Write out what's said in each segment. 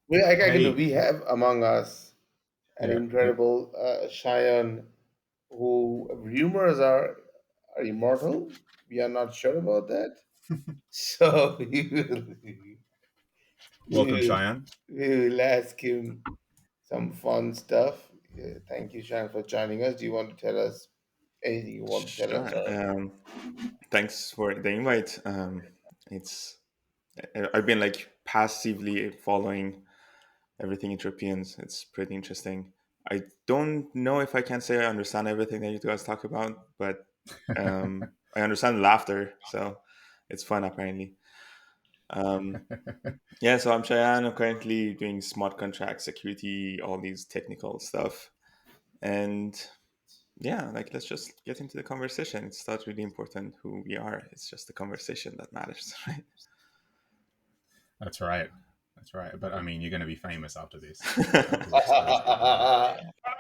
Hey, we have among us an yeah, yeah. incredible Shayan who rumors are immortal. We are not sure about that. So we Welcome, will, Shayan. we will ask him some fun stuff. Thank you, Shayan, for joining us. Do you want to tell us anything you want to tell us? Sure. Or Thanks for the invite. It's I've been like passively following everything Ethiopians. It's pretty interesting. I don't know if I can say I understand everything that you guys talk about, but I understand laughter, so it's fun apparently. Um, yeah, so I'm Shayan. I'm currently doing smart contract security, all these technical stuff, and yeah, like let's just get into the conversation. It's not really important who we are. It's just the conversation that matters, right? That's right. That's right. But I mean, you're going to be famous after this stage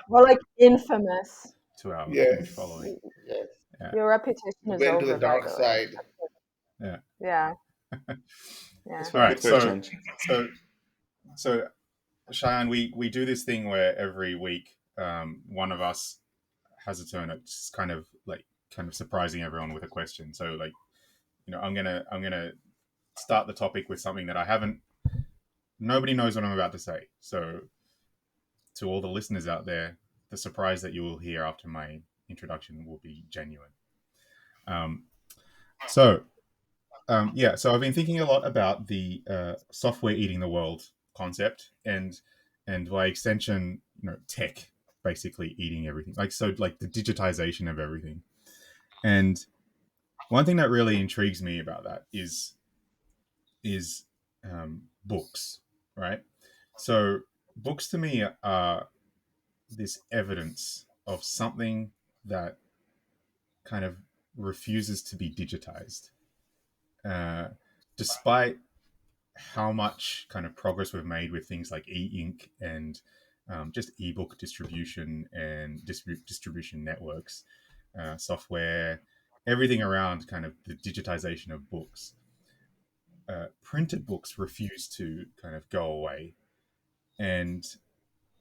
Or like infamous. to our huge yes, following. yes. Yeah. Your reputation You is went to the over, by dark the way. side. Yeah. Yeah, It's yeah. All good right. for a change. So, so Cheyenne, we do this thing where every week, one of us has a turn at just kind of surprising everyone with a question. So, like, I'm gonna start the topic with something that I haven't. Nobody knows what I'm about to say. So, to all the listeners out there, the surprise that you will hear after my introduction will be genuine. Um, so, so I've been thinking a lot about the software eating the world concept, and by extension, tech basically eating everything. Like the digitization of everything. And one thing that really intrigues me about that is books, right? So books to me are this evidence of something that kind of refuses to be digitized, uh, despite how much kind of progress we've made with things like e-ink and just ebook distribution and distribution networks, software, everything around kind of the digitization of books. Printed books refuse to kind of go away, and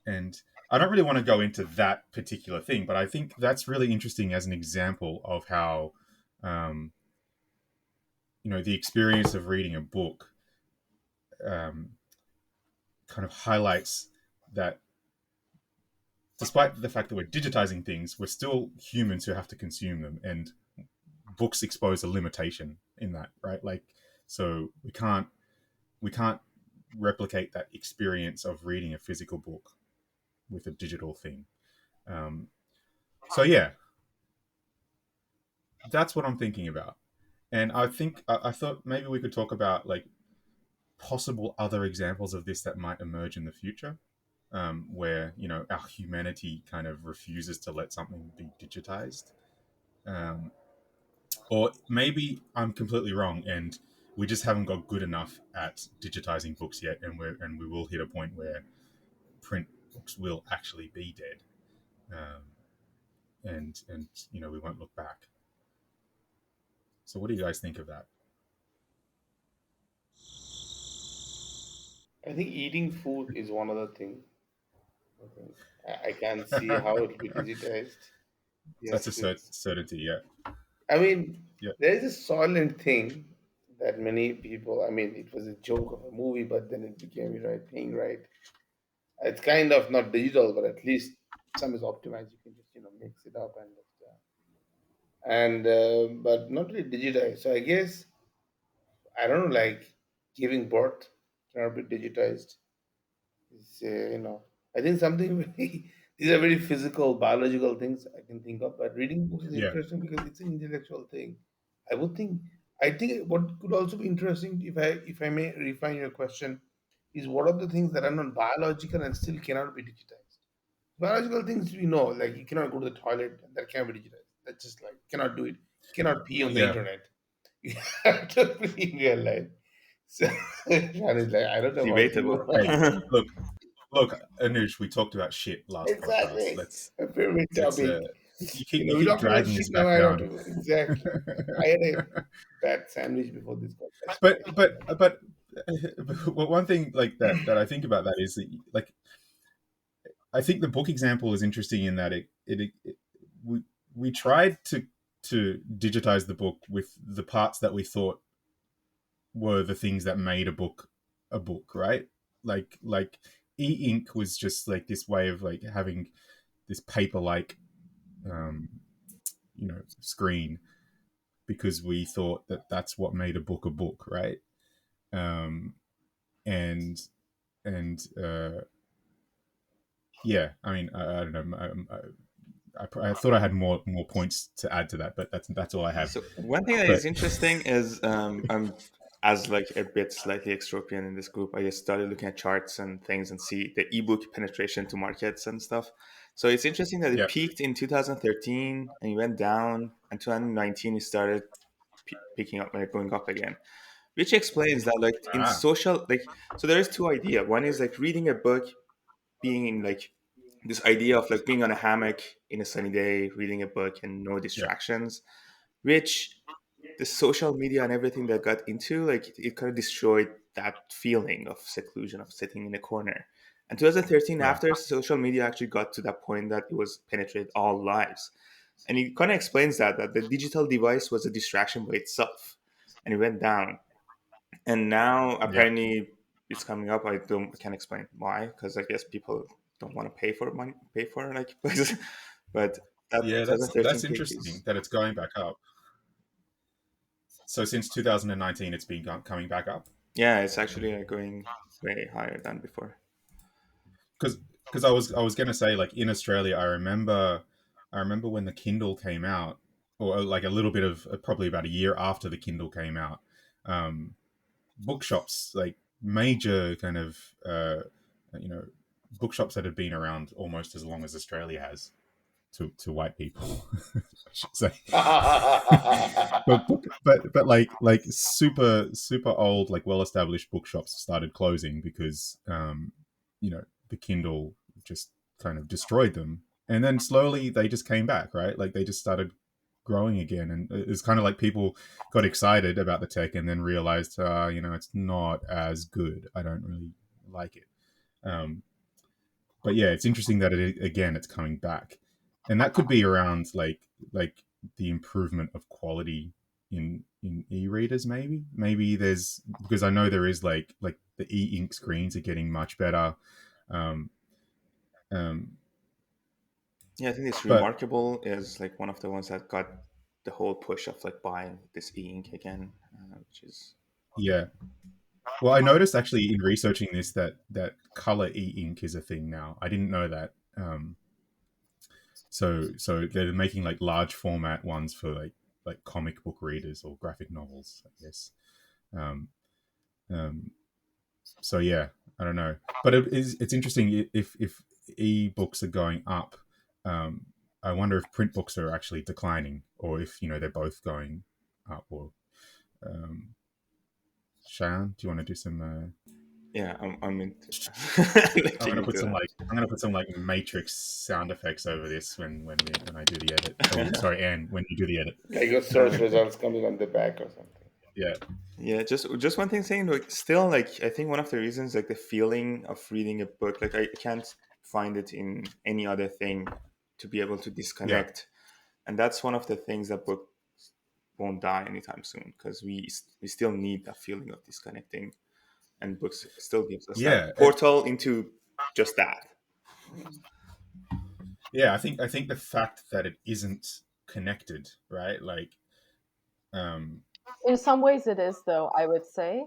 and I don't really want to go into that particular thing, but I think that's really interesting as an example of how um, the experience of reading a book um, kind of highlights that despite the fact that we're digitizing things, we're still humans who have to consume them, and books expose a limitation in that, right? Like, so we can't replicate that experience of reading a physical book with a digital thing. Um, so yeah, that's what I'm thinking about, and I thought maybe we could talk about like possible other examples of this that might emerge in the future, where our humanity kind of refuses to let something be digitized. Um, or maybe I'm completely wrong, and we just haven't got good enough at digitizing books yet, and we will hit a point where print books will actually be dead, um, and we won't look back. So, what do you guys think of that? I think eating food is one other thing. I think I can see how it will be digitized. That's Yes, a certainty, yeah, I mean, yeah, there is a silent thing that many people, I mean, it was a joke of a movie, but then it became a right thing, right? It's kind of not digital, but at least some is optimized. You can just, mix it up but not really digitized. So I guess, I don't know, like giving birth cannot be digitized. It's, I think something very, these are very physical, biological things I can think of. But reading books is yeah, interesting because it's an intellectual thing. I would think. I think what could also be interesting, if I may refine your question, is what are the things that are not biological and still cannot be digitized. Biological things we know, like you cannot go to the toilet, and that cannot be digitized. That's just like cannot do it. You cannot pee on the yeah. internet. You have to pee in real life. So Sean is like, I don't know about Debatable. you. Hey, look, look, Anuj, we talked about shit last podcast. Exactly. Let's My favorite let's topic. you We keep talked about dragging shit, this now back I want down. to. Exactly. I had a bad sandwich before this podcast. but but but well, one thing like that I think about that is that, like, I think the book example is interesting in that it we tried to digitize the book with the parts that we thought were the things that made a book, right? Like e-ink was just like this way of like having this paper like um, screen, because we thought that that's what made a book, right? Um, and and yeah, I mean, I don't know. I thought I had more points to add to that, but that's all I have. So one thing that But is interesting is I'm as like a bit slightly extropian in this group. I just started looking at charts and things and see the ebook penetration to markets and stuff. So it's interesting that it yeah, peaked in 2013 and it went down, and 2019 it started picking up, like going up again, which explains that like in ah, social, like, so there is two idea. One is like reading a book, being in like this idea of like being on a hammock in a sunny day reading a book and no yeah, distractions, which the social media and everything that got into, like it kind of destroyed that feeling of seclusion, of sitting in a corner. And 2013, yeah, after social media actually got to that point that it was penetrate all lives, and it kind of explains that the digital device was a distraction by itself, and it went down. And now yeah, apparently it's coming up. I can't explain why, because I guess people don't want to pay for like places. But that yeah. That's 2013 peak interesting is, that it's going back up. So since 2019, it's been coming back up. yeah, it's actually going way higher than before. Because I was gonna say, like, in Australia, I remember when the Kindle came out, or like a little bit of probably about a year after the Kindle came out. Um, Bookshops, like major kind of you know bookshops that have been around almost as long as Australia has, to white people, I should say. But like super old, like well established bookshops started closing because the Kindle just kind of destroyed them, and then slowly they just came back, right? Like they just started growing again, and it's kind of like people got excited about the tech and then realized, it's not as good. I don't really like it. Um, but yeah, it's interesting that it's coming back, and that could be around like the improvement of quality in e-readers. Maybe there's, because I know there is like the e-ink screens are getting much better. Um, um, Yeah, I think this but Remarkable is like one of the ones that got the whole push of like buying this e-ink again, which is, yeah, well, I noticed actually in researching this that color e-ink is a thing now. I didn't know that. So they're making like large format ones for like comic book readers or graphic novels, I guess. Um, um, so yeah, I don't know, but it's interesting if e-books are going up. Um, I wonder if print books are actually declining, or if they're both going up. Or Shayan, do you want to do some? yeah, I'm into I'm looking gonna put into some that. like I'm gonna put some like Matrix sound effects over this when I do the edit. Oh, sorry, Anne, when you do the edit. Like your search results coming on the back or something. Yeah, Yeah, just one thing saying, like, still, like, I think one of the reasons, like, the feeling of reading a book, like, I can't find it in any other thing to be able to yeah, disconnect. And that's one of the things that book won't die anytime soon, because we still need that feeling of disconnecting, and books still gives us yeah, that portal into just that. yeah. I think the fact that it isn't connected, right? Like, um, In some ways, it is, though, I would say.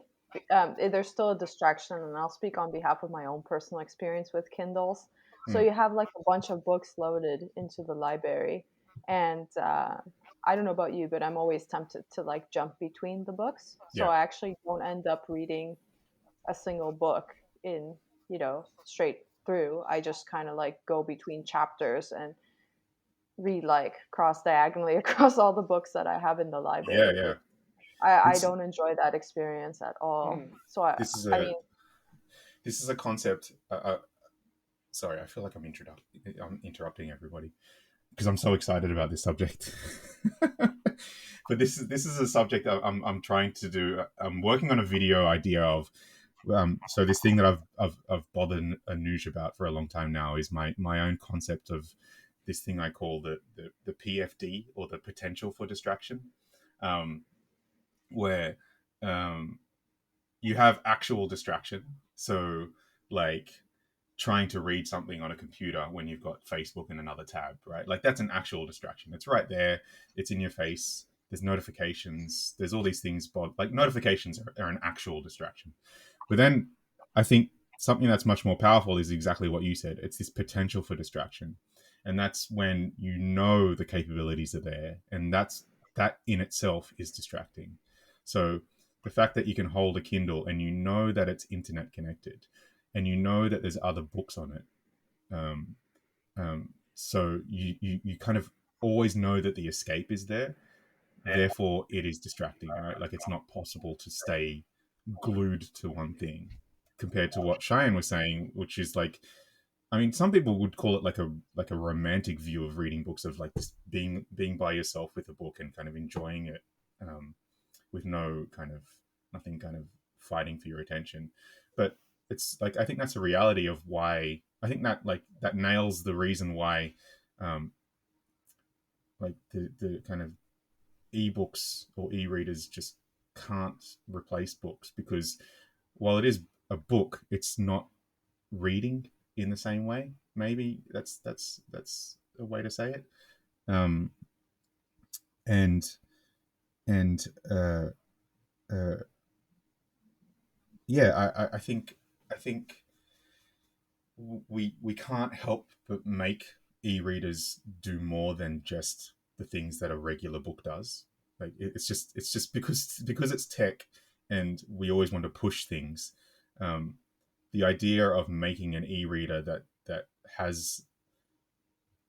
There's still a distraction, and I'll speak on behalf of my own personal experience with Kindles. So hmm, you have like a bunch of books loaded into the library, and I don't know about you, but I'm always tempted to like jump between the books. So yeah, I actually don't end up reading a single book in, straight through. I just kind of like go between chapters and read like cross diagonally across all the books that I have in the yeah, library. yeah. I This don't enjoy that experience at all. Hmm. So this is I a mean, this is a concept. Sorry, I feel like I'm interrupting everybody. because I'm so excited about this subject. But this is a subject I'm trying to do. I'm working on a video idea of. So this thing that I've bothered Anuj about for a long time now is my own concept of this thing I call the PFD, or the potential for distraction, um, where um, you have actual distraction. So, like, trying to read something on a computer when you've got Facebook in another tab, right? Like, that's an actual distraction. It's right there. It's in your face. There's notifications. There's all these things. But like, notifications are an actual distraction. But then I think something that's much more powerful is exactly what you said. It's this potential for distraction. And that's when you know the capabilities are there. And that in itself is distracting. So the fact that you can hold a Kindle and you know that it's internet connected, and you know that there's other books on it. So you kind of always know that the escape is there. Therefore, it is distracting, right? Like, it's not possible to stay glued to one thing, compared to what Cheyenne was saying, which is like, I mean, some people would call it like a romantic view of reading books, of like just being by yourself with a book and kind of enjoying it, um, with no kind of nothing kind of fighting for your attention. But it's like, I think that's a reality of why I think that, like, that nails the reason why, um, like the kind of ebooks or e-readers just can't replace books, because while it is a book, it's not reading in the same way. Maybe that's a way to say it. Um, and and uh, yeah, I think we can't help but make e-readers do more than just the things that a regular book does. Like, it's just because it's tech, and we always want to push things. Um, the idea of making an e-reader that has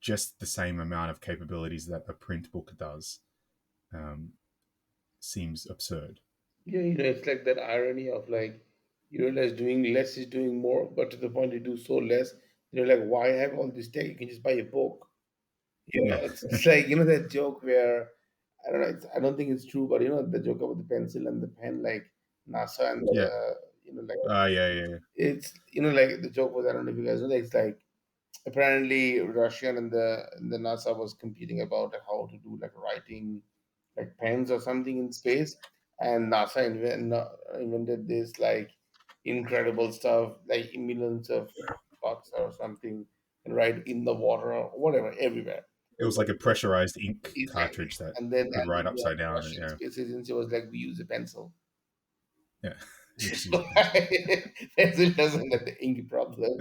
just the same amount of capabilities that a print book does, um, seems absurd. Yeah, it's like that irony of like you realize doing less is doing more, but to the point you do so less, you're like, why have all this tech? You can just buy a book. Yeah, It's like that joke where I don't know. I don't think it's true, but the joke about the pencil and the pen, like NASA and yeah, like yeah, yeah, it's like the joke was, I don't know if you guys know, that it's like apparently Russian and the NASA was competing about how to do like writing like pens or something in space, and NASA invented this like incredible stuff like millions of bucks or something, and write in the water or whatever everywhere. it was like a pressurized ink Exactly. cartridge that And then could write the upside down. Russian Yeah, space agency was like, we use a pencil. yeah, we just use a pencil. Pencil doesn't have the ink problem.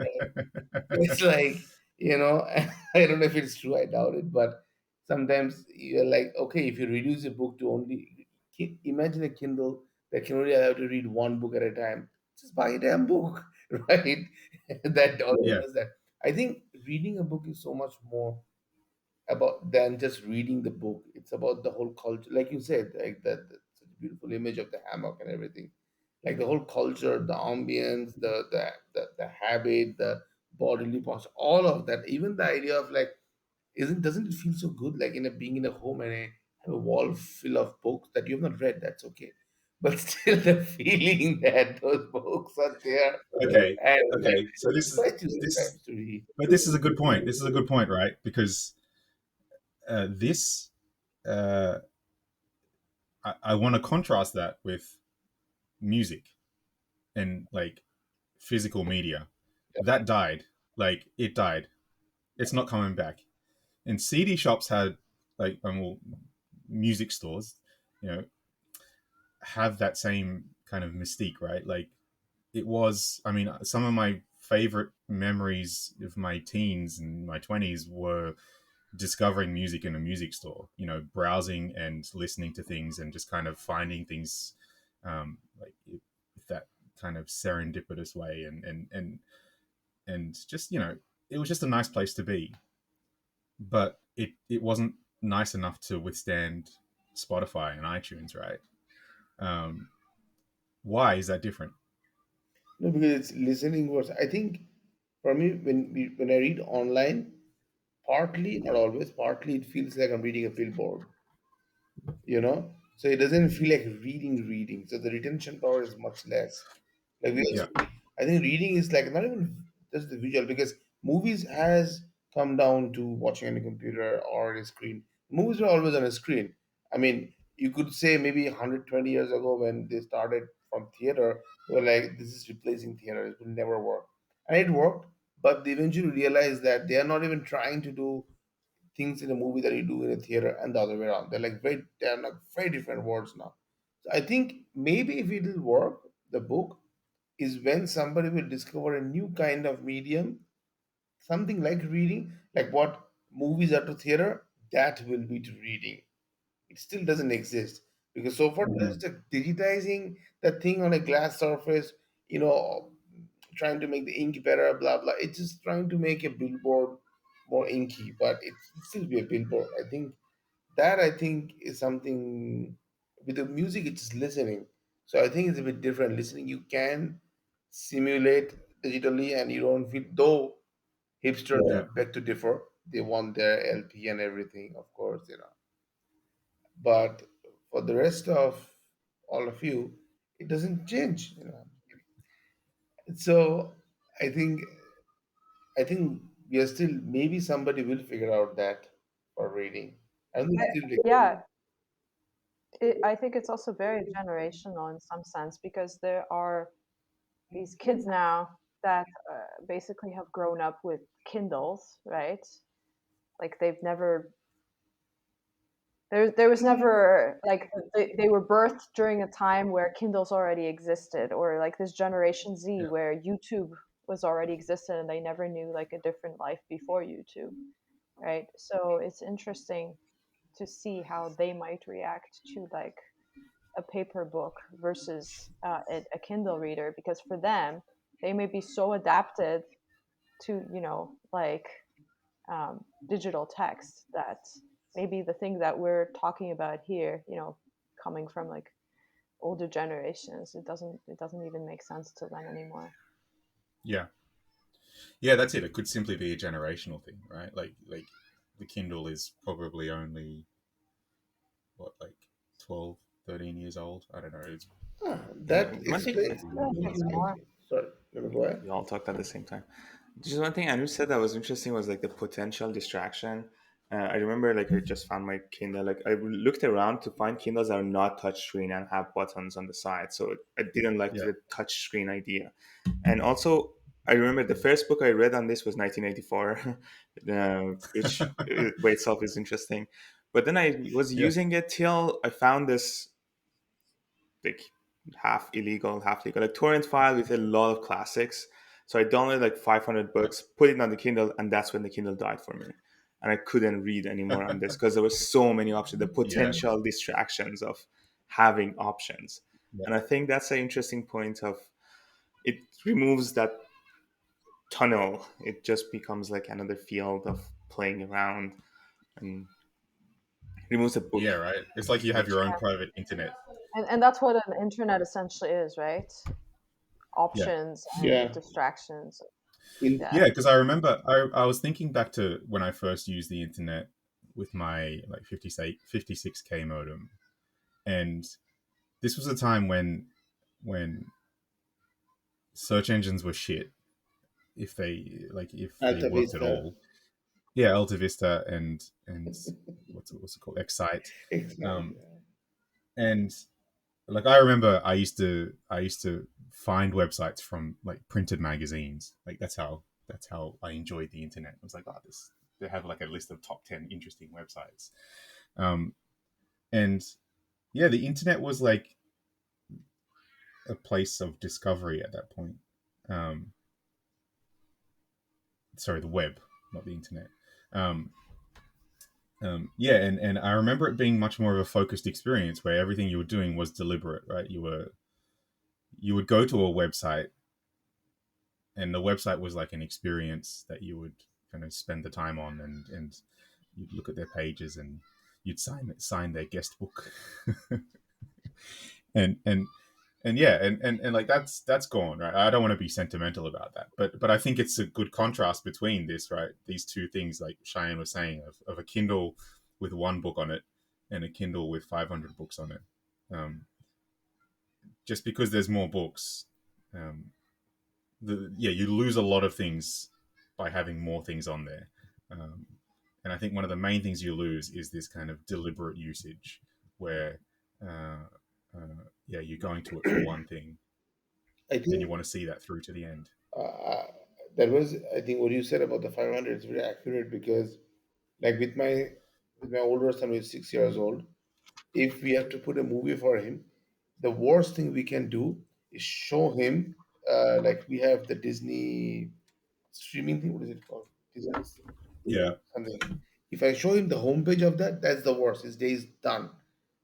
It's like, I don't know if it's true, I doubt it, but sometimes you're like, okay, if you reduce a book to only, imagine a Kindle that can only allow to read one book at a time. Just buy a damn book, right? That already Yeah, does that. I think reading a book is so much more about than just reading the book. It's about the whole culture, like you said, like that such a beautiful image of the hammock and everything, like the whole culture, the ambience, the habit, the bodily posture, all of that. Even the idea of like, isn't doesn't it feel so good, like being in a home and have a wall full of books that you have not read? That's okay, but still the feeling that those books are there okay, and like okay. So it's quite you this sometimes to read. but this is a good point. This is a good point, right? Because this uh, I want to contrast that with music and, like, physical media. That died. Like, it died. It's not coming back. And CD shops had, like, well, music stores, you know, have that same kind of mystique, right? Like, it was, I mean, some of my favorite memories of my teens and my 20s were discovering music in a music store, browsing and listening to things and just kind of finding things, like, with that kind of serendipitous way, and just, it was just a nice place to be. But it wasn't nice enough to withstand Spotify and iTunes, right? Um, why is that different? No, because it's listening words. I think for me, when I read online, partly, not always, partly it feels like I'm reading a billboard, you know? So it doesn't feel like reading. So the retention power is much less. Like we Yeah. also, I think reading is like not even just the visual, because movies has come down to watching on a computer or a screen. Movies were always on a screen. I mean, you could say maybe 120 years ago when they started from theater, they were like, this is replacing theater. It will never work. And it worked, but they eventually realized that they are not even trying to do things in a movie that you do in a theater and the other way around. They're like very different worlds now. So I think maybe if it will work, the book is when somebody will discover a new kind of medium, something like reading, like what movies are to theater, that will be to reading. It still doesn't exist because so far Mm. there's just digitizing the thing on a glass surface, you know, trying to make the ink better, blah blah. It's just trying to make a billboard more inky, but it still be a billboard. I think is something with the music. It's listening, so I think it's a bit different. Listening, you can simulate digitally, and you don't feel. Though hipsters Yeah. Yeah. beg to differ, they want their LP and everything, of course, you know. But for the rest of all of you, it doesn't change, you know. So I think I think we are still, maybe somebody will figure out that for reading. And we I, still yeah, decoding. I think it's also very generational in some sense because there are these kids now that basically have grown up with Kindles, right? Like they've never there was never like they were birthed during a time where Kindles already existed, or like this Generation Z Yeah. where YouTube was already existed and they never knew like a different life before YouTube, right? So it's interesting to see how they might react to like a paper book versus a Kindle reader, because for them they may be so adapted to like digital text that maybe the thing that we're talking about here, coming from like older generations, it doesn't even make sense to them anymore. Yeah. Yeah, that's it. It could simply be a generational thing, right? Like the Kindle is probably only what, like 12, 13 years old. I don't know. It's Ah, Yeah, that one thing, explains. Yeah, I think it's more. Sorry, let me go ahead. we all talked at the same time. Just one thing Andrew said that was interesting was like the potential distraction. I remember like I just found my Kindle. Like I looked around to find Kindles that are not touchscreen and have buttons on the side. So I didn't like yeah. the touchscreen idea. And also, I remember the first book I read on this was 1984, which by itself is interesting. But then I was Yeah. using it till I found this like half illegal, half legal, like torrent file with a lot of classics. So I downloaded like 500 books, put it on the Kindle, and that's when the Kindle died for me. And I couldn't read anymore on this because there were so many options, the Yeah. potential distractions of having options. Yeah. And I think that's an interesting point of it removes that tunnel. It just becomes like another field of playing around and removes a book Yeah, right. It's like you have your nature. own private internet. And that's what an internet essentially is, right? Yeah. Options and Yeah. distractions. In Yeah. Yeah, because I remember I was thinking back to when I first used the internet with my like 56K modem. And this was a time when search engines were shit, if they Alta worked at Vista. all. Yeah, Alta Vista and what's it called? Excite. Exactly. Um and like I remember I used to find websites from like printed magazines. Like that's how I enjoyed the internet. It was like, oh, this they have like a list of top 10 interesting websites. Um and yeah, the internet was like a place of discovery at that point. Um sorry, the web, not the internet. Um yeah, and I remember it being much more of a focused experience where everything you were doing was deliberate, right? You would go to a website, and the website was like an experience that you would kind of spend the time on, and you'd look at their pages, and you'd sign their guest book, and and like that's gone, right? I don't want to be sentimental about that, but I think it's a good contrast between this, right? These two things, like Cheyenne was saying, of a Kindle with one book on it and a Kindle with 500 books on it. Just because there's more books, um, you lose a lot of things by having more things on there. Um, and I think one of the main things you lose is this kind of deliberate usage where, uh, you're going to it for one thing I and you think want to see that through to the end. uh, that was, I think what you said about the 500 is very accurate, because like with my older son who is 6 years old, if we have to put a movie for him, the worst thing we can do is show him, like we have the Disney streaming thing. What is it called? Disney Yeah. something. If I show him the homepage of that, that's the worst. His day is done.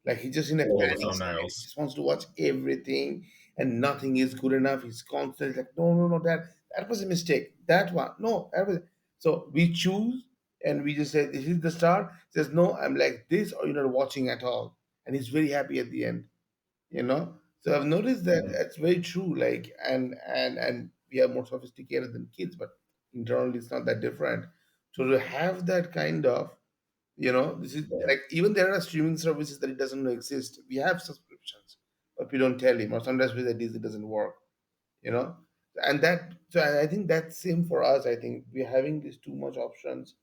Like he's just in a All the panic state. He thumbnails. just wants to watch everything, and nothing is good enough. He's constantly like, no, no, no, that was a mistake. That one, no, that was. So we choose, and we just say, this is the start. He says, no, I'm like this, or you're not watching at all, and he's very happy at the end. You know. So I've noticed that Mm. that's very true. Like, and we are more sophisticated than kids, but internally it's not that different. So to have that kind of, this is like, even there are streaming services that it doesn't know exist. We have subscriptions, but we don't tell him, or sometimes we say this, it doesn't work, you know. And that, so I think that's same for us. I think we're having these too much options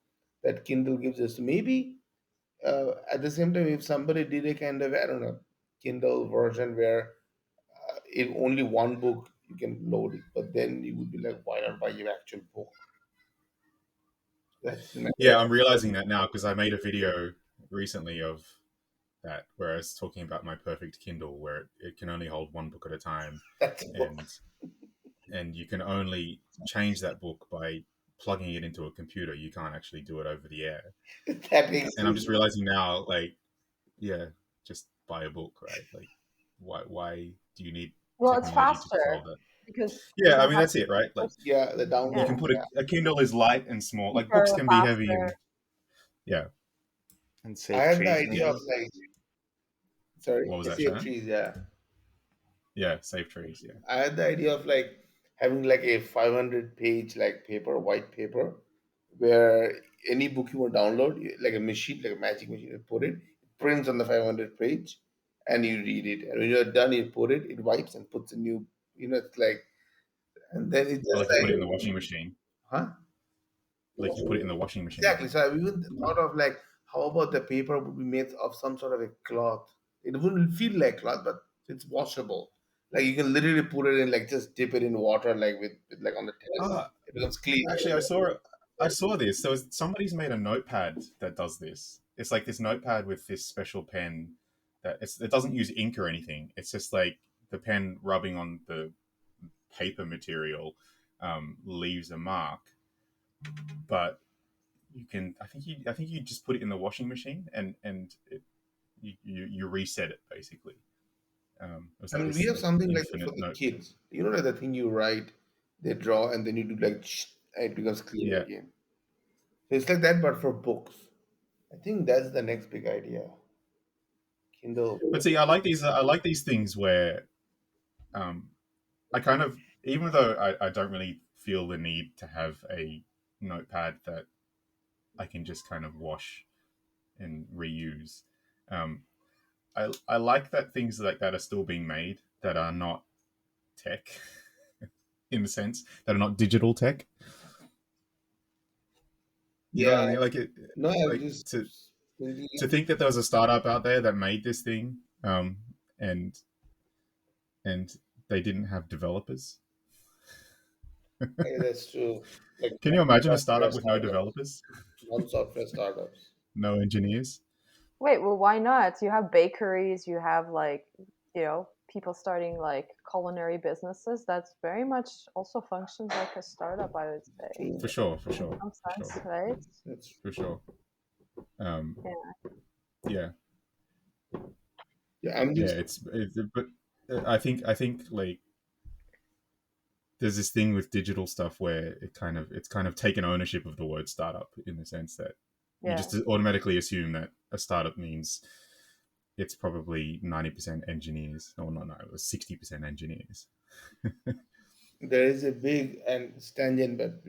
that Kindle gives us. So maybe at the same time, if somebody did a kind of, I don't know, Kindle version where if only one book you can load it, but then you would be like, why not buy your actual book? That's Yeah, I'm realizing that now because I made a video recently of that where I was talking about my perfect Kindle where it can only hold one book at a time, that's a book. and you can only change that book by plugging it into a computer. You can't actually do it over the air. That makes And I'm sense. just realizing now, like, yeah, just buy a book, right? Like, why do you need Well, it's technology to faster solve that? because you Yeah, I don't mean have that's it, right? Like, Yeah, the you yeah, can download. put Yeah, a Kindle is light and small. Like books cheaper, can be heavy faster. and yeah, And I save had the trees, idea of maybe. like, sorry, what was that, save Shan? trees. Yeah, Yeah, save trees. Yeah, I had the idea of like having like a 500 page like paper, white paper, where any book you want to download, like a machine, like a magic machine, you put it, it prints on the 500 page, and you read it. And when you're done, you put it, it wipes and puts a new. It's like, and then it's or just like you put it in the like, washing machine. huh? Like you put it in the washing machine. Exactly. So I've even thought of like, how about the paper would be made of some sort of a cloth? It wouldn't feel like cloth, but it's washable. Like you can literally put it in, like just dip it in water, like with like on the terrace, Ah, it becomes clean. actually, I saw this. So somebody's made a notepad that does this. It's like this notepad with this special pen it doesn't use ink or anything. It's just like the pen rubbing on the paper material leaves a mark. But you can, I think you just put it in the washing machine and you reset it basically. It was I like mean, we this have something like that for infinite the note. kids. Like the thing you write, they draw, and then you do like, and it becomes clear Yeah, again. So it's like that, but for books. I think that's the next big idea. Kindle. but see, I like these. I like these things where um, I kind of, even though I don't really feel the need to have a notepad that I can just kind of wash and reuse. Um, I like that things like that are still being made that are not tech, in the sense that are not digital tech. You know what Yeah. I mean? Like it, No, I'm like just thinking. to think that there was a startup out there that made this thing, and they didn't have developers. Yeah, that's true. Like Can you imagine a software startup with no startups, developers, non-software startups. no engineers? Wait, well, why not? You have bakeries, you have like, people starting like culinary businesses. That's very much also functions like a startup, I would say. True. For sure, for In sure, some for sense, sure, right? That's for sure. Um, Yeah. yeah, Yeah. I'm yeah. just But I think like there's this thing with digital stuff where it's kind of taken ownership of the word startup in the sense that you Yeah. just automatically assume that a startup means it's probably 90% engineers. Or no, it was 60% engineers. There is a big and tangent, but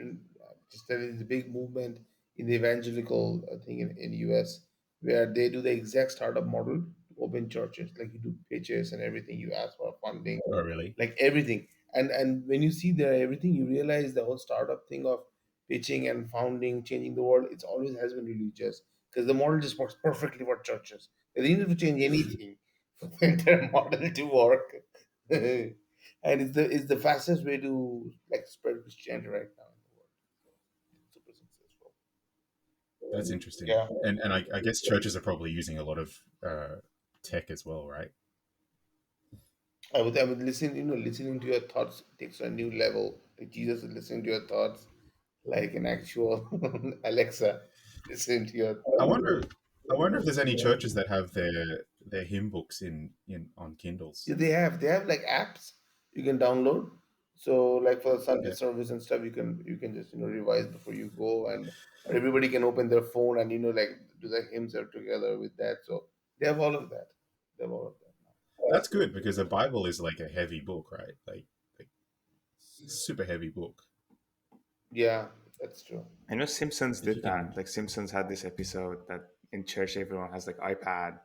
just there is a big movement in the evangelical thing in US where they do the exact startup model to open churches. Like you do pitches and everything, you ask for funding, Oh, really? like everything. And when you see there everything, you realize the whole startup thing of pitching and founding, changing the world, it's always has been religious because the model just works perfectly for churches. They didn't need to change anything for the entire model to work. And it's the fastest way to like spread Christianity right now in the world. Super successful. That's interesting. Yeah, And I guess churches are probably using a lot of tech as well, right? I would listen. Listening to your thoughts takes a new level. Like Jesus is listening to your thoughts, like an actual Alexa listening to your I thoughts. wonder. I wonder if there's any churches that have their hymn books in on Kindles. Yeah, they have like apps you can download. So like for Sunday Yeah, service and stuff, you can just revise before you go, and or everybody can open their phone and like do the hymns are together with that. So they have all of that. They have all of that that's good because the Bible is like a heavy book, right? Like super heavy book. Yeah, that's true. I know Simpsons If you did can, that. Like Simpsons had this episode that in church everyone has like iPad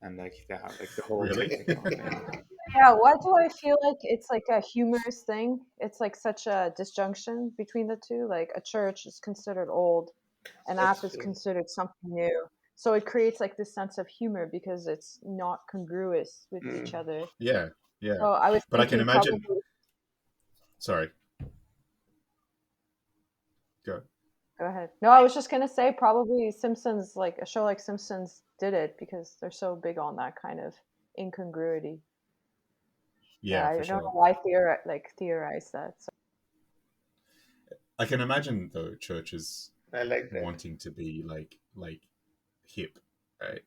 and like they have like the whole really, technology. Yeah, why do I feel like it's like a humorous thing? It's like such a disjunction between the two. Like a church is considered old, an app That's is true. considered something new. So it creates like this sense of humor because it's not congruous with each Mm. other. yeah, yeah. So I was But I can thinking imagine. probably, Sorry, go. go ahead. No, I was just gonna say probably Simpsons, like a show like Simpsons did it because they're so big on that kind of incongruity. Yeah, Yeah, I for don't know sure. why theorize that. So I can imagine though churches I like that. wanting to be like hip, right?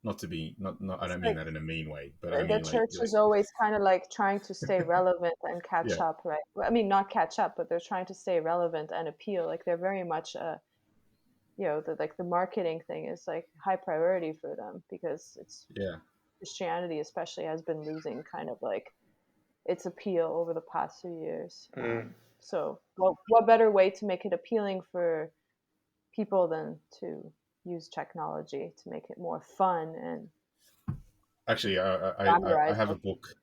Not to be not. I it's don't mean like that in a mean way, but I the mean church like is always kind of like trying to stay relevant and catch yeah, up, right? Well, I mean, not catch up, but they're trying to stay relevant and appeal. Like they're very much, the marketing thing is like high priority for them because it's yeah. Christianity, especially, has been losing kind of like its appeal over the past few years. Mm. So, what better way to make it appealing for people than to use technology to make it more fun and Actually, I glamorize have a it? book.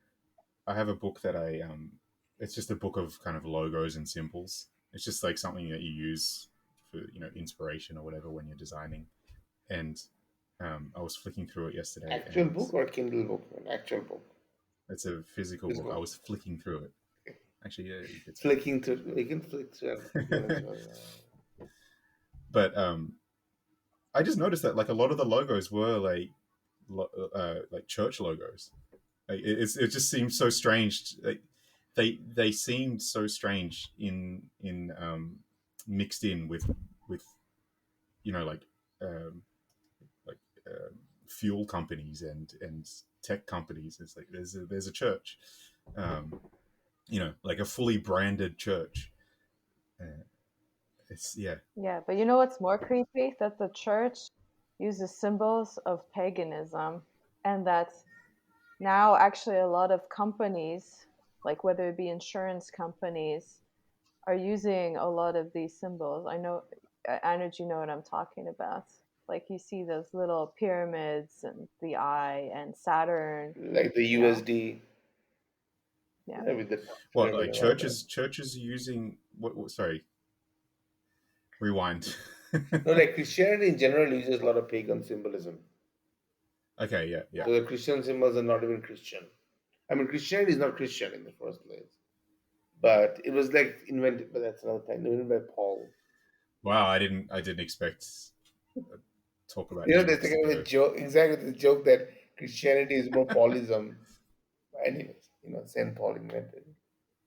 I have a book that It's just a book of kind of logos and symbols. It's just like something that you use for inspiration or whatever when you're designing. And I was flicking through it yesterday, Actual and book or Kindle book? An actual book. it's a physical book. I Physical. was flicking through it. Actually, yeah, you could say Flicking through. We can flick through and Kindle as that. well. But I just noticed that like a lot of the logos were like church logos. Like, it just seems so strange. Like, they seemed so strange in mixed in with like um, like fuel companies and tech companies. It's like there's a church, um, like a fully branded church. Uh, it's yeah, Yeah, but you know what's more creepy? That the church uses symbols of paganism, and that now actually a lot of companies, like whether it be insurance companies, are using a lot of these symbols. I know you know what I'm talking about. Like you see those little pyramids and the eye and Saturn, Like the you know. USD, Yeah. yeah, with the what pyramid like and all that. churches using what sorry, rewind. No, like Christianity in general uses a lot of pagan symbolism. Okay, yeah, yeah. So the Christian symbols are not even Christian. I mean, Christianity is not Christian in the first place, but it was like invented. But that's another thing. Invented by Paul. Wow, I didn't expect talk about There's ebooks a to kind of a go. joke, exactly the joke that Christianity is more Paulism. Anyways, Saint Paul invented it.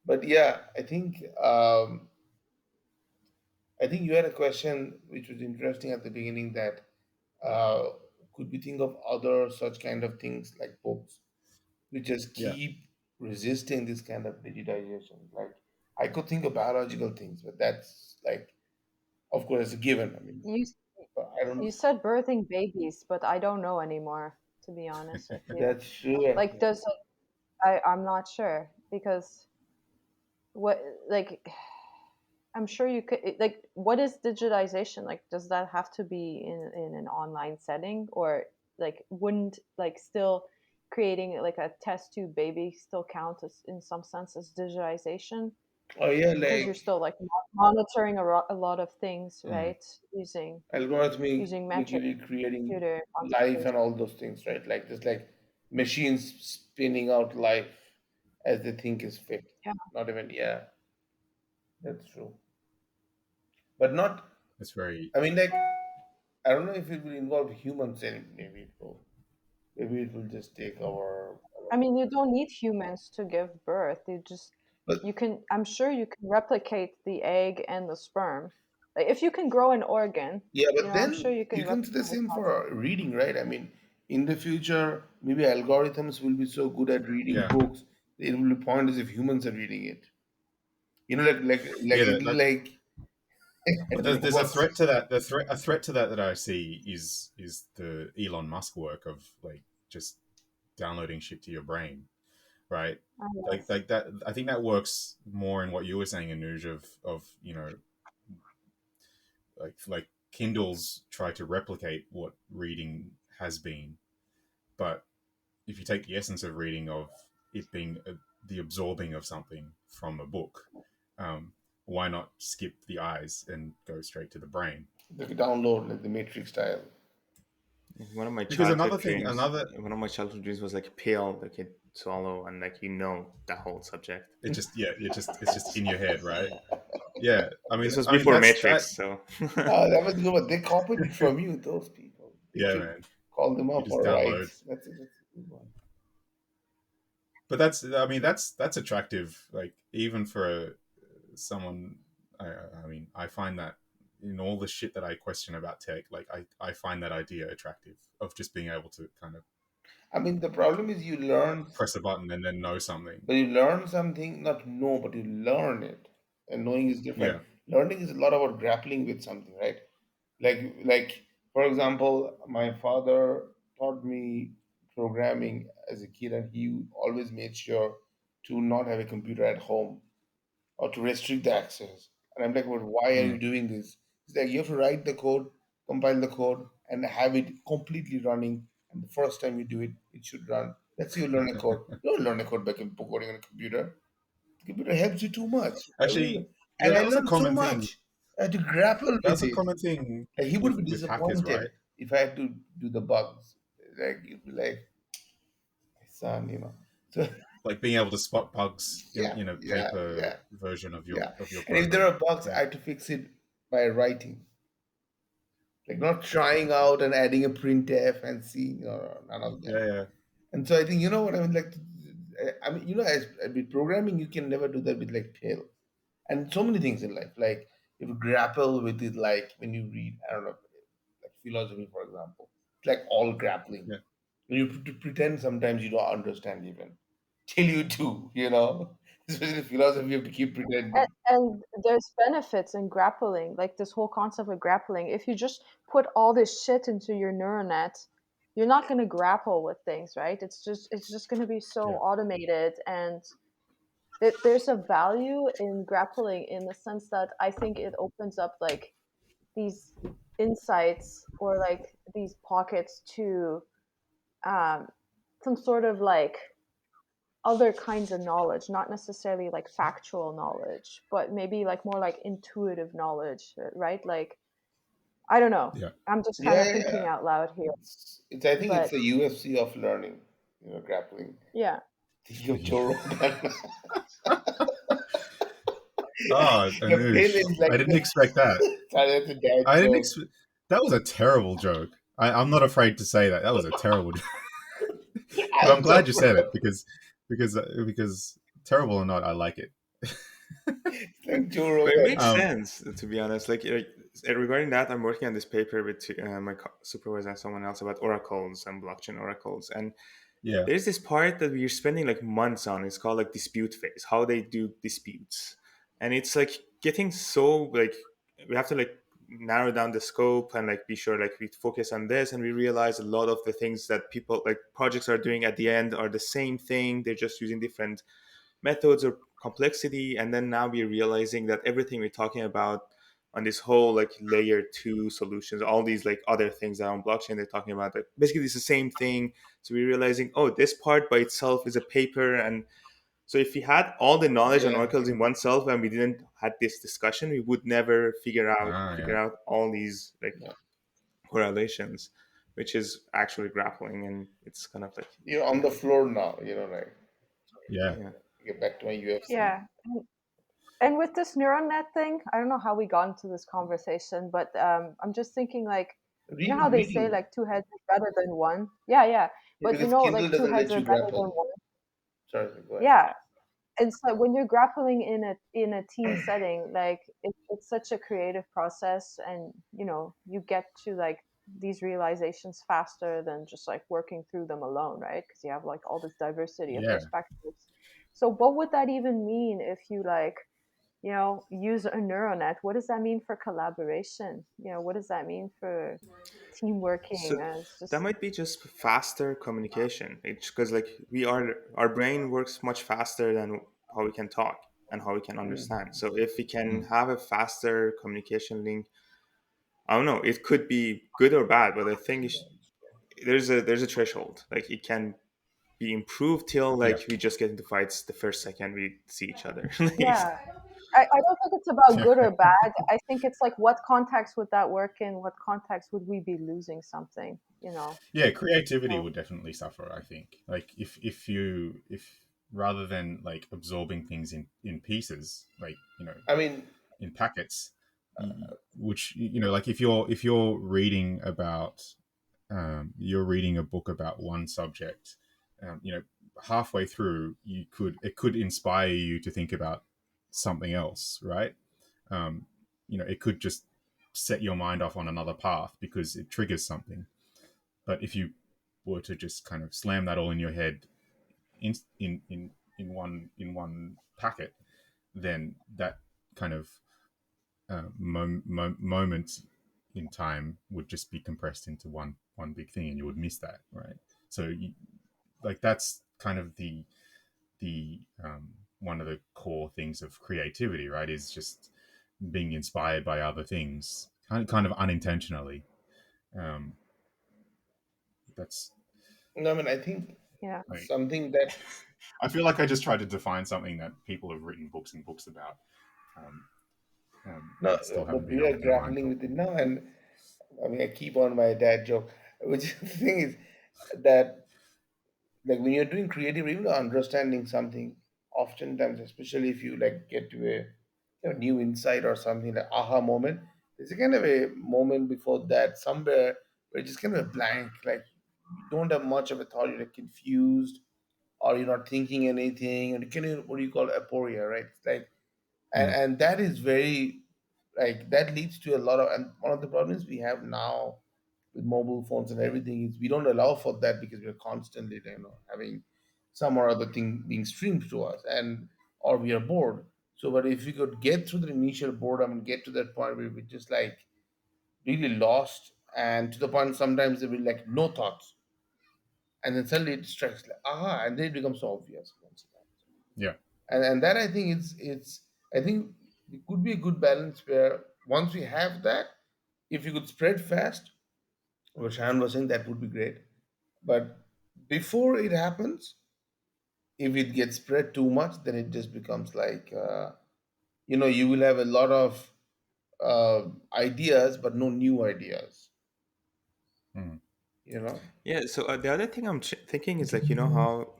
But yeah, I think you had a question which was interesting at the beginning that uh, could we think of other such kind of things like books which just Yeah, keep resisting this kind of digitization? Like I could think of biological things, but that's like, of course, it's a given. I mean, You but I don't. You said birthing babies, but I don't know anymore, to be honest with you. That's true. Like, Actually. does it, I'm not sure because what, like, I'm sure you could, like, what is digitization? Like, does that have to be in an online setting, or like, wouldn't like still creating like a test tube baby still count as in some sense as digitization? Oh yeah, Because you're like still like monitoring a lot of things, Mm. right? Using metric algorithmically creating computer life and concentration. all those things, right? Like just like machines spinning out life as they think is fit. Yeah. Not even, yeah, that's true. But not. It's very I mean, like I don't know if it will involve humans. And maybe it will. Maybe it will just take I mean, you don't need humans to give birth. But You can, I'm sure you can replicate the egg and the sperm. Like if you can grow an organ, yeah, but I'm sure then you you can can do the replicate the same process. for reading, right? I mean, in the future, maybe algorithms will be so good at reading yeah books, it will be point as if humans are reading it. You know, like yeah it will like but there's a robots. threat to that. A threat to that that I see is the Elon Musk work of like just downloading shit to your brain, right? Oh, yes. Like that. I think that works more in what you were saying, Anuj, of like Kindles try to replicate what reading has been, but if you take the essence of reading of it being the absorbing of something from a book, um, why not skip the eyes and go straight to the brain? They could download like the Matrix style. One of my Because childhood another thing, dreams, another one of my childhood dreams was like a pill that could swallow and like that whole subject. it just yeah it's just in your head, right? Yeah, This was I mean before that's that. Matrix, so That was good one. They copied it from you, those people. You Yeah, should man, call them you up just for download. rights. That's a good one. But that's I mean that's attractive. Like even for someone, I mean I find that in all the shit that I question about tech, like I find that idea attractive of just being able to kind of I mean, the problem is press a button and then know something. you learn something, not know, but you learn it. And knowing is different. Yeah. Learning is a lot about grappling with something, right? Like for example, my father taught me programming as a kid, and he always made sure to not have a computer at home or to restrict the access. And I'm like, well, why are you Mm. doing this? It's like you have to write the code, compile the code, and have it completely running. And the first time you do it, it should run. That's how you learn a code. You don't learn a code by coding on a computer. The computer helps you too much. Actually, yeah, And I that was a learned so common thing. much. I had to grapple That's with a it. common thing Like he would be with hackers, right? disappointed if I had to do the bugs. Like he'd be like, son, So Like being able to spot bugs yeah, in a yeah, paper yeah, version yeah. of your And if there program. are bugs, Yeah, I had to fix it by writing. Like not trying out and adding a printf and seeing, none of that. yeah, yeah, And so I think, you know what I mean, like, I mean, as with programming, you can never do that with like pill and so many things in life. Like if you grapple with it, like when you read, I don't know, like philosophy, for example, it's like all grappling. yeah. You pretend sometimes you don't understand even till you do. Especially philosophy, you have to keep pretending. And there's benefits in grappling, like this whole concept of grappling. If you just put all this shit into your neural net, you're not going to grapple with things, right? It's just going to be so Yeah. automated, and there's a value in grappling in the sense that I think it opens up like these insights or like these pockets to um, some sort of like other kinds of knowledge, not necessarily like factual knowledge, but maybe like more like intuitive knowledge, right? Like, I don't know. Yeah. I'm just kind Yeah, of yeah, thinking yeah. out loud here. It's I think it's But the UFC of learning, grappling. yeah. Think of Joe Rogan. Oh, The Anuj, pain is like I didn't expect that. sorry, that's a dad I didn't joke. expect. That was a terrible joke. I'm not afraid to say that. That was a terrible joke. But I'm I'm so glad you said it because terrible or not, I like it. like Joe but it Rogan. makes um, sense to be honest. Regarding that, I'm working on this paper with my supervisor and someone else about oracles and blockchain oracles, and yeah, there's this part that we're spending like months on. It's called like dispute phase, how they do disputes, and it's like getting so like we have to like narrow down the scope and like be sure like we focus on this, and we realize a lot of the things that people like projects are doing at the end are the same thing, they're just using different methods or complexity. And then now we're realizing that everything we're talking about on this whole like layer two solutions, all these like other things that are on blockchain they're talking about, like basically it's the same thing. So we're realizing, oh, this part by itself is a paper. And so if we had all the knowledge on Yeah, oracles in oneself and we didn't had this discussion, we would never Ah, figure yeah, out all these like yeah. correlations, which is actually grappling. And it's kind of like, You're on yeah, the floor now. Like yeah, yeah. get back to my UFC. Yeah. And with this neuron net thing, I don't know how we got into this conversation, but I'm just thinking like, you know how they say Reading. like two heads are better than one? Yeah, yeah. Yeah, But because Kindle like two doesn't heads let are you better than grapple. one. Sorry, go ahead. Yeah. And so when you're grappling in a team setting, like it's such a creative process, and you get to like these realizations faster than just like working through them alone, right? Because you have like all this diversity of yeah. perspectives. So what would that even mean if you like use a neural net? What does that mean for collaboration? What does that mean for team working? So It's that just might be just faster communication. It's because like our brain works much faster than how we can talk and how we can understand. So if we can Mm, have a faster communication link, I don't know, it could be good or bad, but I think there's a threshold. Like it can be improved till yeah, like we just get into fights the first second we see each other. Like, yeah. I don't think it's about good or bad. I think it's like what context would that work in? What context would we be losing something? yeah. Creativity So would definitely suffer. I think, like if rather than like absorbing things in pieces, like I mean, in packets, which like if you're reading about you're reading a book about one subject, halfway through it could inspire you to think about something else, right? um, it could just set your mind off on another path because it triggers something. But if you were to just kind of slam that all in your head in one packet, then that kind of moment in time would just be compressed into one big thing, and you would miss that, right? So like that's kind of the one of the core things of creativity, right? Is just being inspired by other things, kind of unintentionally. Um, that's no, I mean, I think yeah, like something that I feel like I just tried to define something that people have written books and books about, um, no, and still haven't but been we are able to mine grappling with it properly. now, and I mean, I keep on my dad joke, which the thing is that like when you're doing creative, even understanding something, oftentimes, especially if you like get to a new insight or something like aha moment, there's a kind of a moment before that somewhere where it's just kind of a blank, like you don't have much of a thought, you're like confused or you're not thinking anything, and you can what do you call aporia, right? It's like Mm, and that is very like that leads to a lot of, and one of the problems we have now with mobile phones and everything is we don't allow for that because we're constantly having some or other thing being streamed to us, and or we are bored. So but if we could get through the initial boredom and get to that point where we're just like really lost, and to the point sometimes there will be like no thoughts, and then suddenly it strikes like aha, and then it becomes so obvious once again. yeah, And that I think it's I think it could be a good balance where once we have that, if you could spread fast, what Shahan was saying, that would be great. But before it happens, if it gets spread too much, then it just becomes like you will have a lot of ideas, but no new ideas. mm, You know, yeah. So the other thing I'm thinking is like, how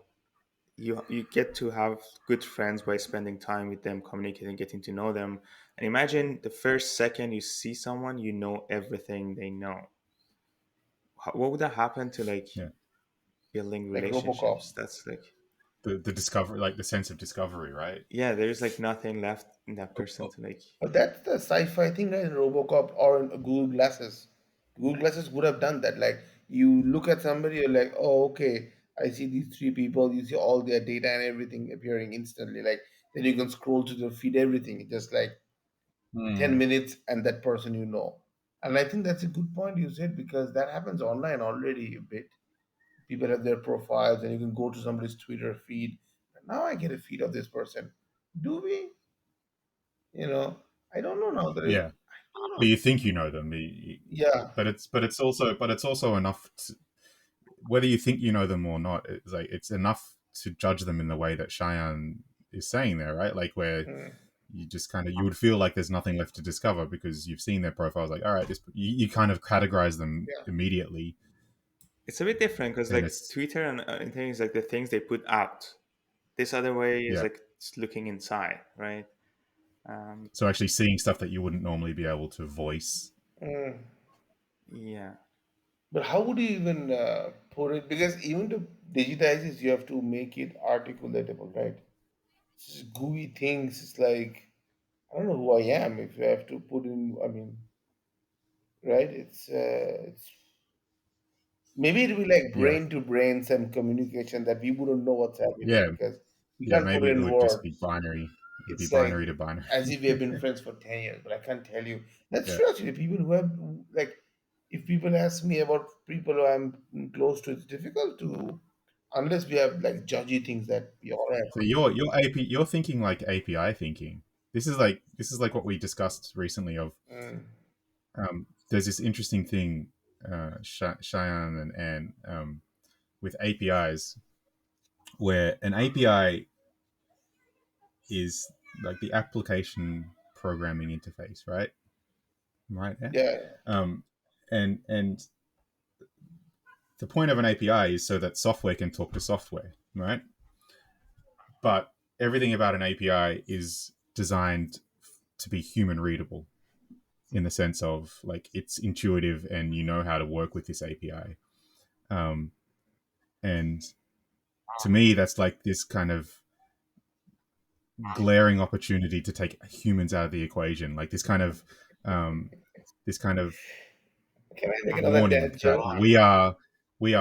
you get to have good friends by spending time with them, communicating, getting to know them. And imagine the first second you see someone, you know everything they know. What would that happen to like yeah. building like RoboCop. relationships? That's like, The discovery, like the sense of discovery, right? yeah, there's like nothing left in that Oh, person oh, to like, But that's the sci-fi thing, right? In RoboCop or in Google Glasses. Google Glasses would have done that. Like you look at somebody, you're like, oh, okay, I see these three people. You see all their data and everything appearing instantly. Like then you can scroll to the feed, everything. It's just like mm, 10 minutes, and that person you know. And I think that's a good point you said, because that happens online already a bit. People have their profiles, and you can go to somebody's Twitter feed. Now I get a feed of this person. Do we? You know, I don't know now that Yeah, I don't but know. you think you know them. Yeah. But it's also enough. Whether you think you know them or not, it's enough to judge them in the way that Cheyenne is saying there, right? Like where Mm, you just kind of you would feel like there's nothing left to discover because you've seen their profiles. Like, all right, you kind of categorize them yeah. immediately, It's a bit different because and like it's Twitter and things like the things they put out. This other way is yeah. like it's looking inside, right? Um, So actually seeing stuff that you wouldn't normally be able to voice. Mm. yeah. But how would you even put it? Because even to digitize this, you have to make it articulatable, right? It's just gooey things. It's like, I don't know who I am if you have to put in. I mean, right? It's maybe it'll be like Yeah, brain to brain some communication that we wouldn't know what's happening yeah, because we yeah. can't put Maybe it it in would just be words. binary. It'd be It's binary like to binary. as if we have been friends for 10 years, but I can't tell you. That's Yeah. true actually. People who have, like, if people ask me about people who I'm close to, it's difficult to, unless we have like judgy things that we all have. So you're thinking like API thinking. This is like what we discussed recently. Mm, There's this interesting thing, Cheyenne and Anne, with APIs, where an API is like the application programming interface, right? Right. Yeah. yeah, Um, and the point of an API is so that software can talk to software, right? But everything about an API is designed to be human readable in the sense of like it's intuitive and you know how to work with this API. Um, and to me, that's like this kind of glaring opportunity to take humans out of the equation, like um, this kind of can I make another warning dad that joke? we are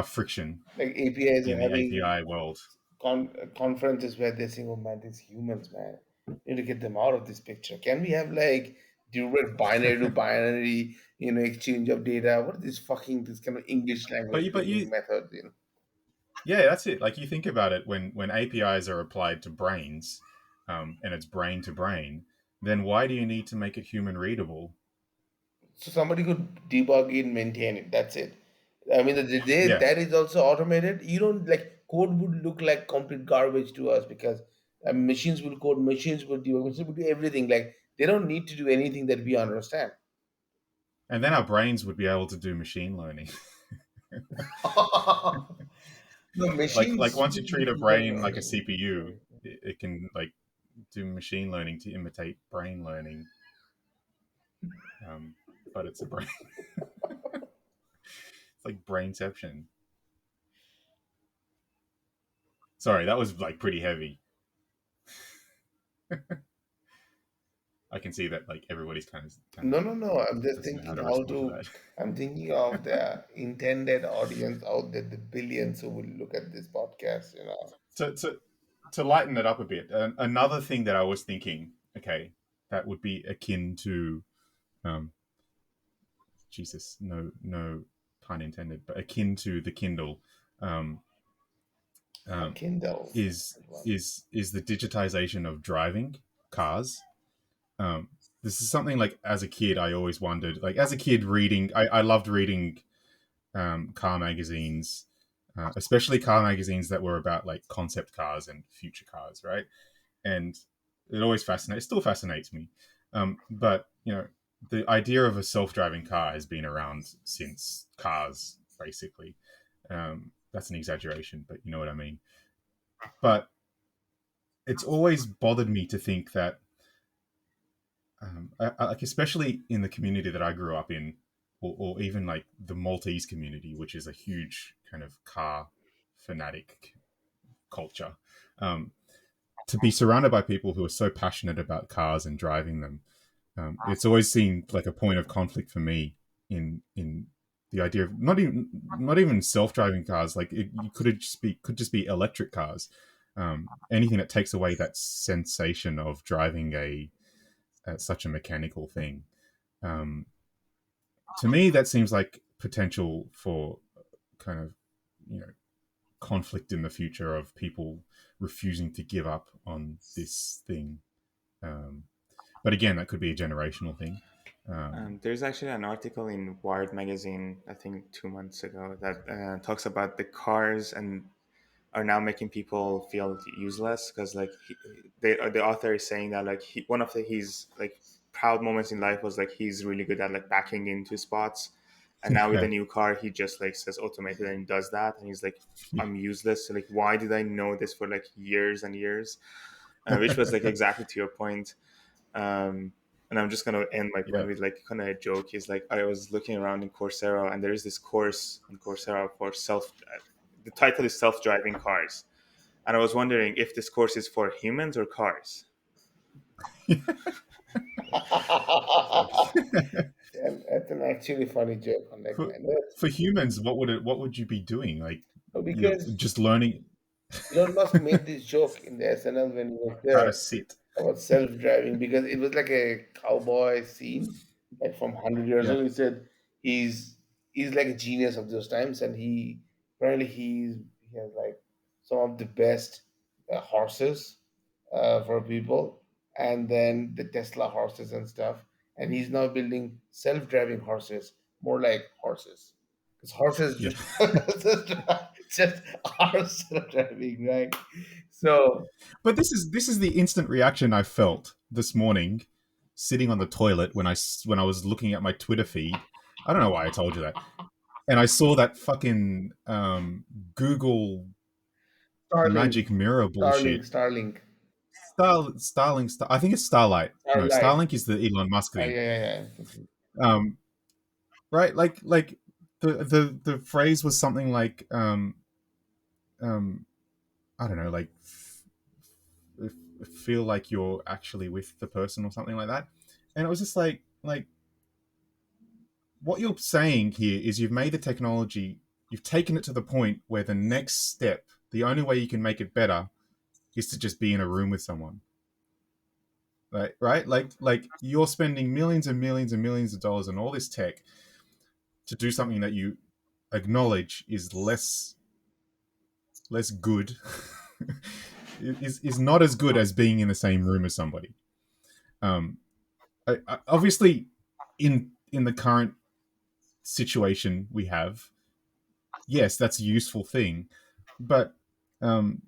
friction Like APIs are in the having API world. conferences where they're saying, "Oh man, these humans, man, need to get them out of this picture." Can we have like direct binary to binary, exchange of data? What is this fucking this kind of English language But you, speaking method? yeah, that's it. Like you think about it, when APIs are applied to brains, and it's brain to brain, then why do you need to make it human readable? So somebody could debug it, maintain it. That's it. I mean, the day Yeah, that is also automated, you don't like code would look like complete garbage to us because machines will code, machines will debug, machines will do everything. Like they don't need to do anything that we understand. and then our brains would be able to do machine learning. No, like machines once you will do treat a human brain like a learning. CPU, it can like do machine learning to imitate brain learning. Um, but it's a brain. It's like brainception. Sorry, that was like pretty heavy. I can see that like everybody's kind of No, no, no. I'm just doesn't know how thinking to how respond to to. that. I'm thinking of the intended audience out there, the billions who will look at this podcast. To lighten it up a bit, another thing that I was thinking, okay, that would be akin to, um, Jesus, no pun intended, but akin to the Kindle, um, A um, Kindle. is Good one. is the digitization of driving cars. Um, this is something like as a kid, I always wondered. Like as a kid, reading, I loved reading car magazines, especially car magazines that were about like concept cars and future cars, right? And it still fascinates me. But the idea of a self-driving car has been around since cars, basically. That's an exaggeration, but you know what I mean. But it's always bothered me to think that, like especially in the community that I grew up in, or even like the Maltese community, which is a huge kind of car fanatic culture. Um, to be surrounded by people who are so passionate about cars and driving them, it's always seemed like a point of conflict for me in the idea of not even self-driving cars. Like you could just be electric cars. Anything that takes away that sensation of driving such a mechanical thing. Um, to me, that seems like potential for kind of, you know, conflict in the future of people refusing to give up on this thing. Um, but again, that could be a generational thing. There's actually an article in Wired magazine, I think 2 months ago, that talks about the cars and are now making people feel useless because like the author is saying that like one of his like proud moments in life was like he's really good at like backing into spots, and now with the Yeah, new car he just like says automated and does that, and he's like, I'm useless. So like why did I know this for like years and years? Which was like exactly to your point. um, and I'm just gonna end my point yeah, with like kind of a joke. Is like I was looking around in Coursera, and there is this course on Coursera for self. The title is self-driving cars, and I was wondering if this course is for humans or cars. And that's an actually funny joke on that for guy. No, for humans, what would you be doing? Like, no, you're because just learning Elon Musk made this joke in the SNL when he was how to there sit. about self-driving because it was like a cowboy scene, like from 100 years Yeah, old. He said he's he's like a genius of those times, and he apparently he has like some of the best horses for people, and then the Tesla horses and stuff. And he's now building self-driving horses, more like horses, because horses yeah. just are self-driving, right? So But this is the instant reaction I felt this morning, sitting on the toilet when I was looking at my Twitter feed. I don't know why I told you that, and I saw that fucking Google Starlink, magic mirror Starlink, bullshit. Starlink, I think it's Starlight. No, Starlight. Starlink is the Elon Musk thing. Yeah. Um, right? Like the phrase was something like um, I don't know, like feel like you're actually with the person or something like that. And it was just like what you're saying here is you've made the technology, you've taken it to the point where the next step, the only way you can make it better, is to just be in a room with someone. Right? Like you're spending millions and millions and millions of dollars on all this tech to do something that you acknowledge is less good, is not as good as being in the same room as somebody. Um, obviously, in the current situation we have, yes, that's a useful thing, but um,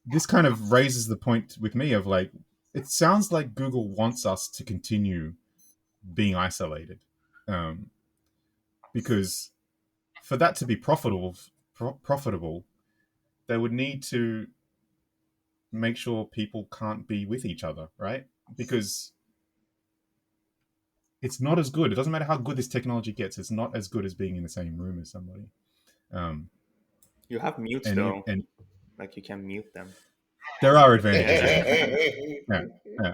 this kind of raises the point with me of like, it sounds like Google wants us to continue being isolated, um, because for that to be profitable, they would need to make sure people can't be with each other, right? Because it's not as good. It doesn't matter how good this technology gets. It's not as good as being in the same room as somebody. Um, You have mutes and though, and like you can mute them. there are advantages, yeah, yeah, yeah.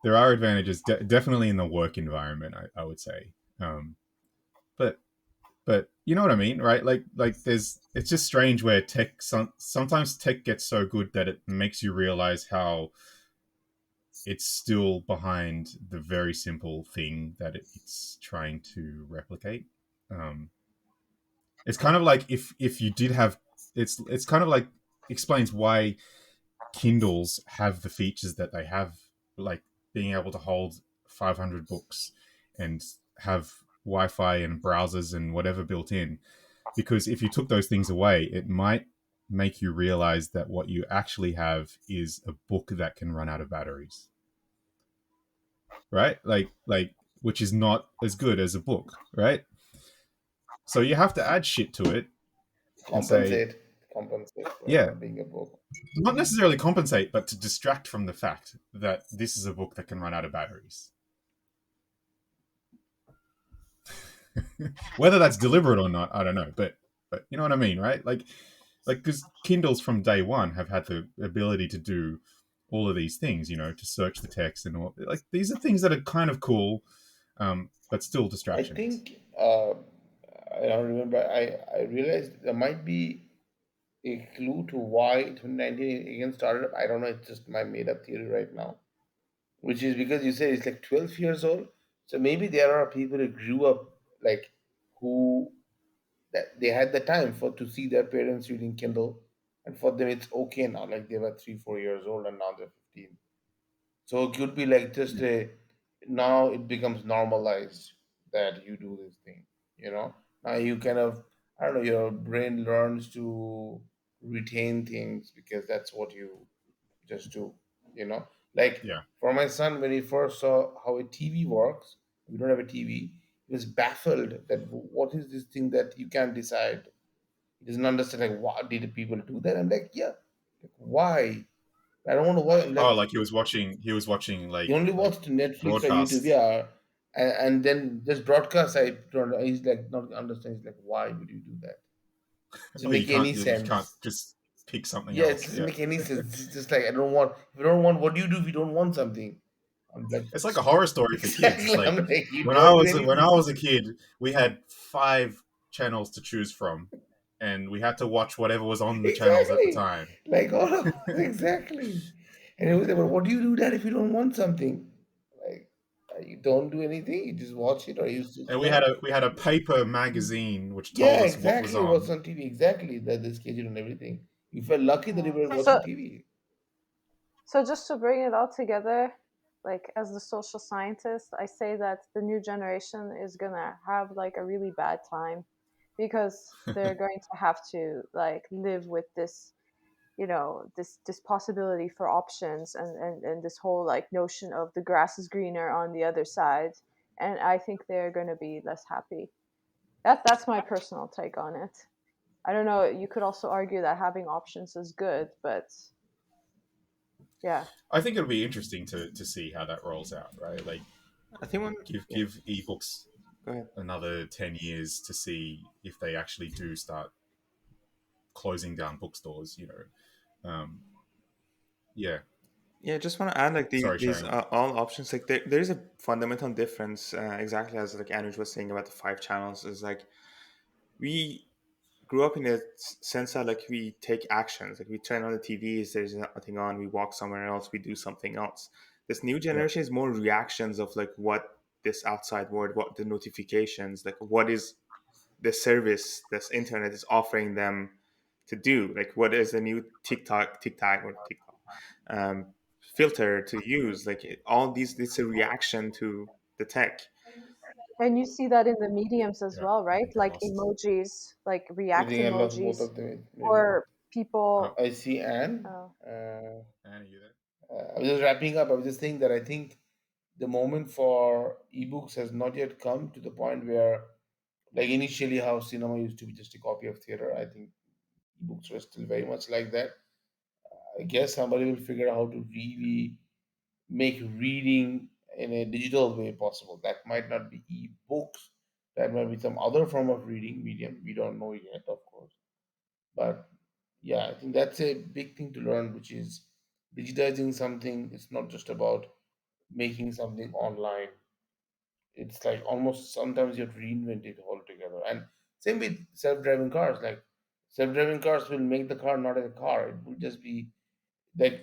There are advantages, definitely in the work environment. I would say, but you know what I mean, right? Like there's it's just strange where sometimes tech gets so good that it makes you realize how it's still behind the very simple thing that it's trying to replicate. Um, it's kind of like if you did have it's kind of like explains why Kindles have the features that they have, like being able to hold 500 books and have Wi-Fi and browsers and whatever built in. Because if you took those things away, it might make you realize that what you actually have is a book that can run out of batteries, right? Like which is not as good as a book, right? So you have to add shit to it and say, compensate, compensate for yeah, not being a book. not necessarily compensate, but to distract from the fact that this is a book that can run out of batteries. Whether that's deliberate or not, I don't know, but you know what I mean, right? Like because Kindles from day one have had the ability to do all of these things, you know, to search the text and all. Like these are things that are kind of cool, but still I distractions. think I don't remember. I realized there might be a clue to why 2019 again started up. I don't know. It's just my made up theory right now, which is because you say it's like 12 years old. So maybe there are people who grew up like who that they had the time for to see their parents reading Kindle, and for them it's okay now. Like they were 3 4 years old and now they're 15. So it could be like just Yeah. a now it becomes normalized that you do this thing. You know, now you kind of I don't know your brain learns to retain things because that's what you just do. You know, like Yeah. for my son when he first saw how a TV works, we don't have a TV. He was baffled that what is this thing that you can't decide. He doesn't understand like why did people do that. I'm like, yeah, like, why? I don't want to watch. Oh, Like like he was watching he only watched Netflix or YouTube, broadcasts. yeah, and then just broadcast. I don't. He's like not understand. He's like, why would you do that? Doesn't Well, you make any can't you can't sense. just pick something Yeah, it else. doesn't Yeah. make any sense. It's just like I don't want. If you don't want, what do you do if you don't want something? I'm like, It's like a horror story for kids. exactly. Like I'm like, you when I don't do was when I anything. was a kid, we had 5 channels to choose from, and we had to watch whatever was on the channels at the Exactly. time. Like all of us, exactly. And it was like, well, what do you do that if you don't want something? Like, you don't do anything. You just watch it or you And switch it we had on. a paper magazine which told Yeah, us what was exactly. What's on. on TV? Exactly. That the schedule and everything. You felt lucky that you Yeah. were watching So TV. so just to bring it all together, like as the social scientist, I say that the new generation is gonna have like a really bad time because they're going to have to like live with this, this possibility for options and this whole like notion of the grass is greener on the other side. And I think they're gonna be less happy. That's my personal take on it. I don't know, you could also argue that having options is good, but yeah. I think it'll be interesting to see how that rolls out, right? Like I think one. give Yeah, give ebooks go ahead. another 10 years to see if they actually do start closing down bookstores. Yeah. Yeah, just want to add like Sorry, these Sharon. all options. Like there's a fundamental difference. Exactly as like Anuj was saying about the 5 channels is like we grew up in a sense that like we take actions. Like we turn on the TVs, there's nothing on. We walk somewhere else. We do something else. This new Yeah. generation is more reactions of like what this outside world, what the notifications, like what is the service this internet is offering them to do. Like what is the new TikTok or TikTok filter to use? Like all these, it's a reaction to the tech. And you see that in the mediums as Yeah. well, I right? think I Like lost. emojis, like I react think I lost both emojis, of them. Maybe or Oh, people. I see Anne. Uh, Anna, you there? I was just wrapping up. I was just saying that I think the moment for ebooks has not yet come to the point where, like initially, how cinema used to be just a copy of theater. I think ebooks were still very much like that. I guess somebody will figure out how to really make reading in a digital way possible. That might not be ebooks. That might be some other form of reading medium. We don't know yet, of course. But yeah, I think that's a big thing to learn, which is digitizing something. It's not just about making something online. It's like almost sometimes you have to reinvent it altogether. And same with self-driving cars. Like self-driving cars will make the car not a car. It will just be like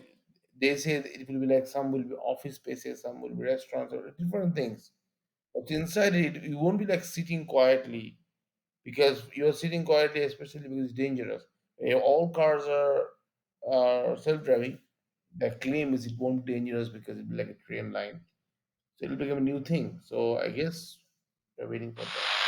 they say it will be like some will be office spaces, some will be restaurants or different things. But inside it, you won't be like sitting quietly because you're sitting quietly, especially because it's dangerous. All cars are self-driving. The claim is it won't be dangerous because it'll be like a train line. So it'll become a new thing. So I guess we're waiting for that.